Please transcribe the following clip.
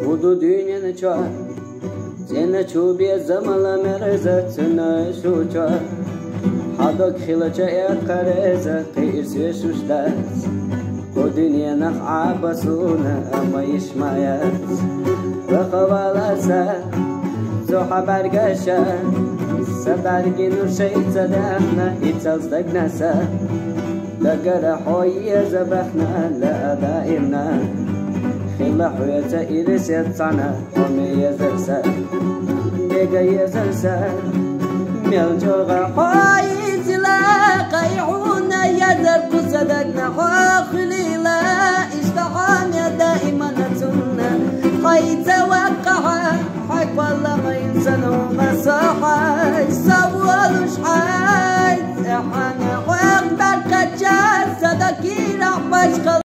Budu dünyanı çar Sena çubiye zamala merezat Sena şu çar Hadak hilaca kareza Kıyırsiye şuştas Bu dünyanı abasuna ama işmayat Ve kavalasa Zuha bergaşa Sadargi nur şeyt zadahna İtsaz dagnasa Dagara hoye zabahna La adaimna خيمة حويتا إيرس يتصعنا حمي يزرسا ديقا يزرسا ميلجوغا حويت لا قيعونا يزر قصدقنا حاخلي